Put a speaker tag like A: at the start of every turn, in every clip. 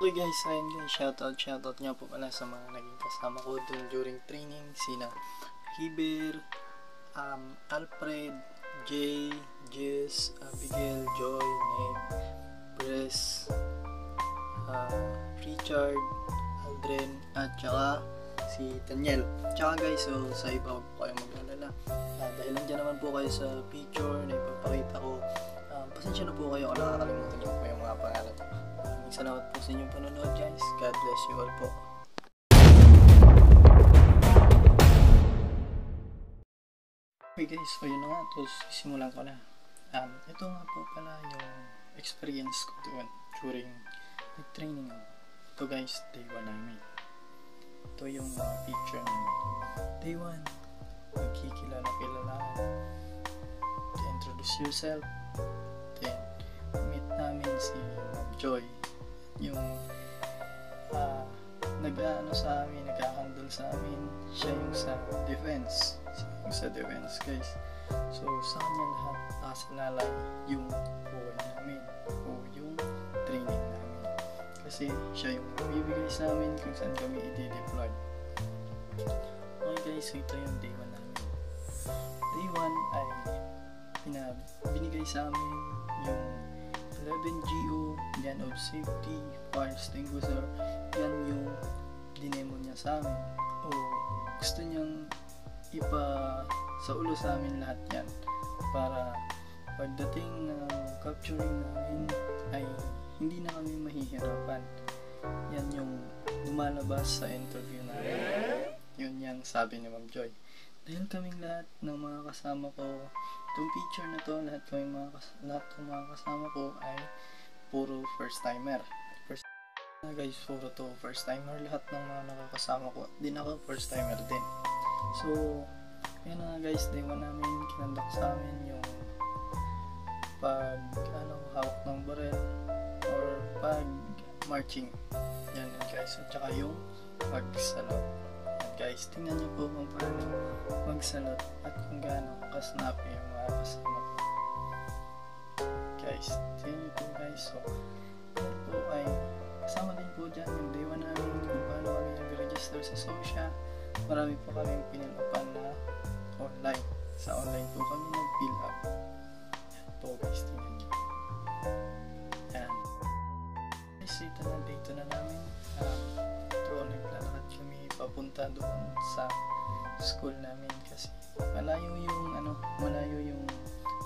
A: Okay guys, ayun guys, shoutout nga po pala sa mga naging kasama ko dun during training, sina Hiber, Alfred, Jay, Jess, Abigail, Joy, Ned, Bress, Richard, Aldrin, at saka si Daniel. Tsaka guys, so sa iba huwag po kayong mag-alala, dahil nandiyan naman po kayo sa picture na ipapakita ko. Pasensya na po kayo kung nakakalimutan niyo po yung mga pangalan. Maraming salamat po sa inyong panonood guys. God bless you all po. Okay guys, so yun na nga, tapos simulan ko na. Ito nga po pala yung experience ko doon during training. Ito guys, day 1 namin. Ito yung picture namin. Day 1, nagkikilala-kilalaan. Introduce yourself. Then, meet namin si Ma'am Joy. Yung nag-ano sa amin, nag-handle sa amin. Siya yung sa defense. Guys. So sa kanya lahat nakasalalay yung buhay namin o yung training namin. Kasi siya yung bibigay sa amin kung saan kami i-deploy. Okay guys, so ito yung day 1 namin. Day 1 ay binigay sa amin yung 11GO, yan of safety, fire extinguisher. Yan yung dinemo niya sa amin. O gusto niyang sa ulo sa amin lahat yan para pagdating ng capturing namin ay hindi na kami mahihirapan. Yan yung lumalabas sa interview namin. Yun yung sabi ni Ma'am Joy. Dahil kaming lahat ng mga kasama ko, itong picture na to, lahat ng mga kasama ko ay puro first timer. Guys, puro to first timer, lahat ng mga nakakasama ko. Din ako first timer din. So, yun na guys, day 1 namin, kinandak sa amin yung hawak ng barel or pag marching. Yan guys, at saka yung pagsalot. Yan guys, tingnan nyo po kung paano magsalot at kung gaano kasnappy yung mga kasama ko. Guys, tingnan nyo po guys. So, yan po ay kasama din po dyan yung day 1 namin kung paano kami nag-register sa SOCIA. Marami po kaming pinilapan na online. Sa online po kami nag-fill up. Yan po guys, tingnan nyo. Yan. Guys, ito na dito na namin. Naglalakad kami papunta doon sa school namin kasi malayo yung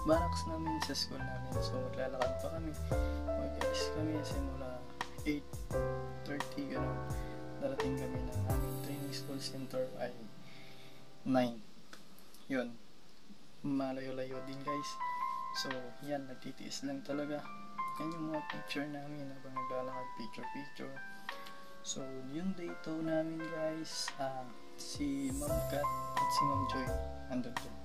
A: barracks namin sa school namin. So maglalakad pa kami. Mag-alis kami simula 8:30 darating kami ng aming training school center ay 9. Yun, malayo-layo din guys. So yan, nagtitiis lang talaga. Yan yung mga picture namin habang naglalakad, picture. So yung day 2 namin guys, si Ma'am Kat at si Ma'am Joy andun doon.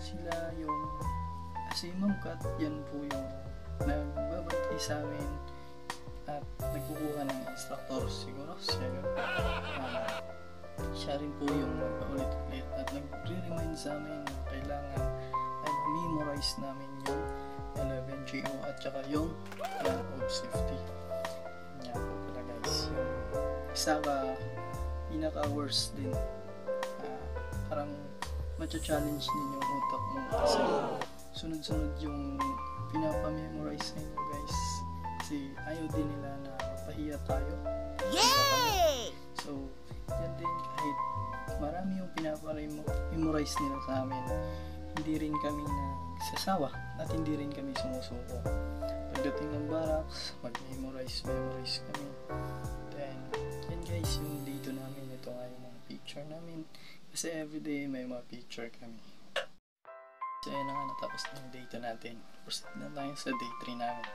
A: Sila yung si Ma'am Kat, yan po yung nagbabantay sa amin at nagkukuha ng instructor. Siguro siya yun. Siya rin po yung magpaulit-ulit at nagre-remind sa amin na kailangan ay memorize namin yung 11GO at saka yung plan of safety. Yan po pala guys, yung isa pinaka-worst din. Parang matcha-challenge din yung utak mo kasi sunod-sunod yung pinapamemorize na nyo guys kasi ayaw din nila na mapahiya tayo. Yay! So yan din, kahit marami yung pinapa-memorize nila sa amin, hindi rin kami nagsasawa at hindi rin kami sumusuko. Pagdating ng barracks, mag-memorize kami. Then yan guys, yung dito namin, ito nga yung mga picture namin kasi everyday may mga picture kami. So yun na nga, natapos na yung day 2 natin. Proceed na tayo sa day 3 namin.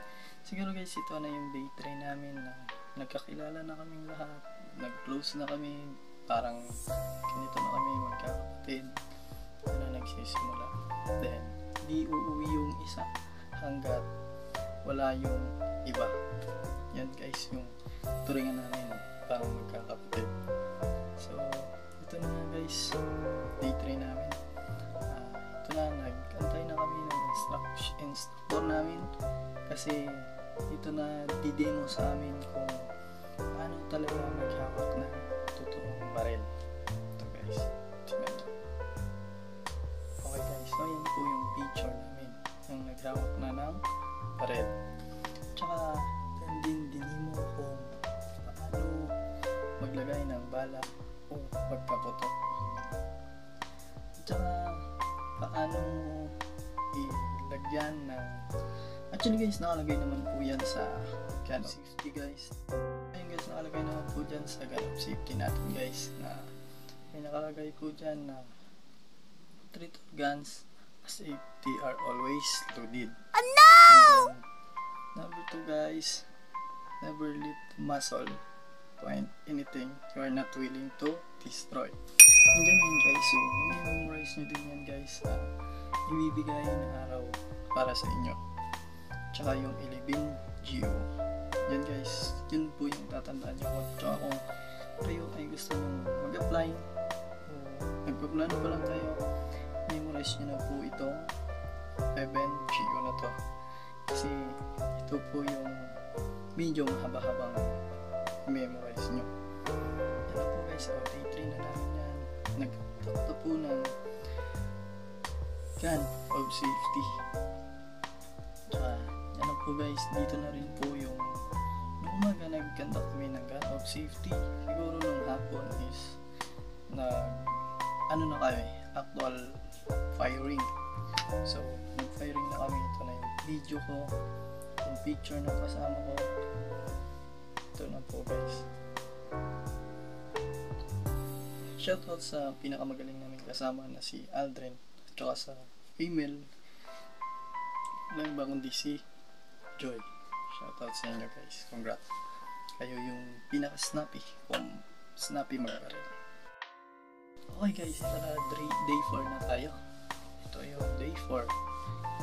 A: Siguro guys, ito na yung day 3 namin na nagkakilala na kaming lahat. Nag-close na kami. Parang ganito na kami magkakapatid. Ito na nagsisimula. Then, di uuwi yung isa hanggat wala yung iba. Yan guys, yung turingan namin parang magkakapatid. So, ito na nga guys, day 3 namin. Ito na, nag-antay na kami ng instructor namin kasi dito na didemo sa amin kung paano talaga maghawak ng totoong baril. Ito guys, tignan nyo. Okay guys, so yan po yung picture namin, yung naghawak na ng baril. Tsaka dinimo kung paano maglagay ng bala o pagkaputok. Tsaka paano ilagyan ng, actually guys, nakalagay naman po yan sa gun of safety guys. Ayun guys, nakalagay naman po dyan sa gun of safety natin guys, na may nakalagay po dyan na treat of guns as if they are always loaded. Oh no! And then, number 2 guys, never let muzzle point anything you are not willing to destroy. Nandiyan na yun guys, so memorize nyo din yan guys, ibibigay ng araw para sa inyo. Tsaka yung 11 GO, yan guys, yun po yung tatandaan nyo. Tsaka kung kayo ay gusto nyo mag-apply o nagpaplano pa lang kayo, memorize nyo na po itong 11 GO na to, kasi ito po yung medyo mahaba-habang memorize nyo. Yan na po guys, so day 3 na namin yan. Nagtakta po ng gun of safety. Tsaka yan na po guys, dito na rin po yung umaga nagkanta kami ng gun of safety. Siguro nung hapon is ano na kami, actual firing. So nag-firing na kami. Ito na yung video ko, yung picture ng kasama ko. Ito na po guys. Shoutout sa pinakamagaling namin kasama na si Aldrin, at saka sa female lang ba kundi si Joy. Shoutout sa inyo guys, congrats. Kayo yung pinaka-snappy kung snappy magbaril. Okay guys, ito na day 4 na tayo. Ito yung day 4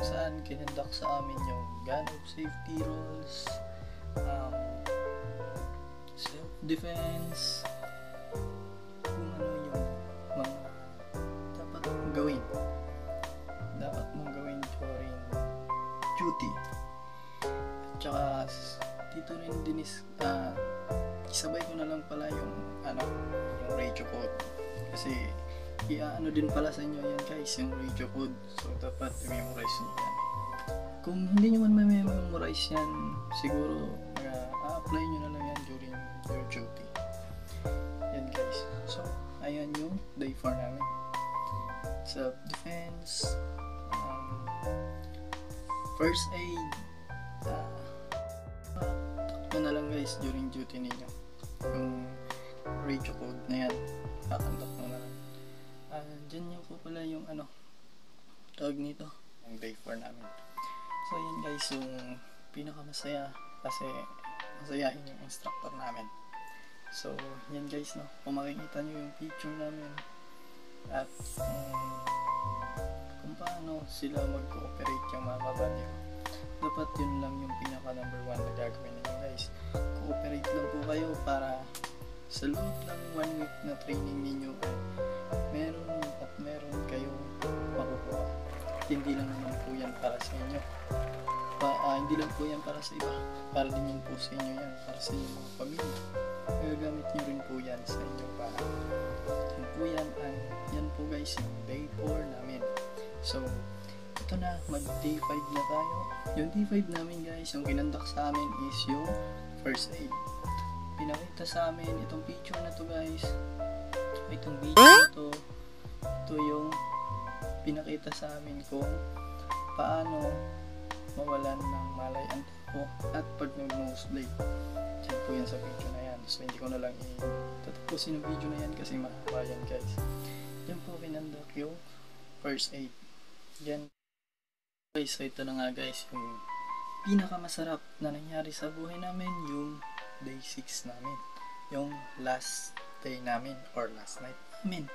A: saan kinandak sa amin yung gun of safety rules, self-defense, kung ano yung mga dapat mong gawin during duty. At saka dito rin din is isabay ko na lang pala yung yung radio code, kasi ano din pala sa inyo yan guys, yung radio code. So dapat i-memorize nyo yan. Kung hindi nyo man memorize yan, siguro apply nyo na lang yan during your duty. Yan guys, so ayan yung day 4 namin. Self-defense, first aid, takbo na lang guys during duty ninyo. Yung radio code na yan, kakandak mo na lang. Dyan yung po pala yung tawag nito, yung day 4 namin. So yan guys, yung pinakamasaya, kasi masayahin yung instructor namin. So yan guys, no, kung makikita nyo yung picture namin at kung paano sila mag-cooperate yung mga kabady ko, dapat yun lang yung pinaka number 1 na gagawin ninyo guys. Cooperate lang po kayo para sa loob ng 1 week na training ninyo ay meron kayong makukuha. Hindi lang naman po yan para sa inyo, hindi lang po yan para sa iba, para din yun po sa inyo yan, para sa inyong mga pamilya. Magagamit nyo rin po yan sa inyo para yan po yan po guys yung day 4 namin. So ito na, mag day 5 na tayo. Yung day 5 namin guys, yung kinandak sa amin is yung first aid. Pinakita sa amin itong picture na to guys, itong video na to. Ito yung pinakita sa amin kung paano mawalan ng malay ang tao at pag nag-nosebleed. Diyan po yan sa video na yan. So hindi ko na lang tatapusin yung video na yan kasi mahaba yan guys. Diyan po kinandak yung first aid. Diyan guys, so ito na nga guys yung pinakamasarap na nangyari sa buhay namin, yung day 6 namin, yung last day namin or last night namin.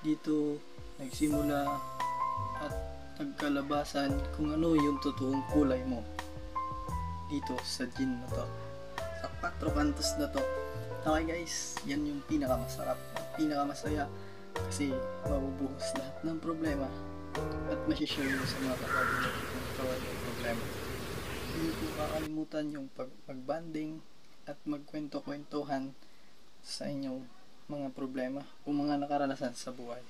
A: Dito nagsimula at nagkalabasan kung ano yung totoong kulay mo dito sa gin na to, sa 4 kantos na to. Okay guys, yan yung pinakamasarap at pinakamasaya, kasi mabubuhos lahat ng problema at masishare mo sa mga kapatid mo kung ikaw ay may problema. Hindi po makakalimutan yung magbanding at magkwento-kwentuhan sa inyong mga problema o mga nakaranasan sa buhay.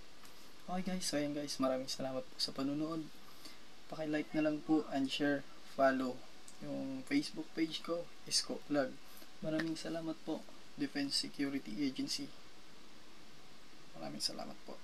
A: Okay guys, so ayan guys, maraming salamat po sa panunood. Paki-like na lang po and share, follow yung Facebook page ko, Isko Vlog. Maraming salamat po, Defense Security Agency. Maraming salamat po.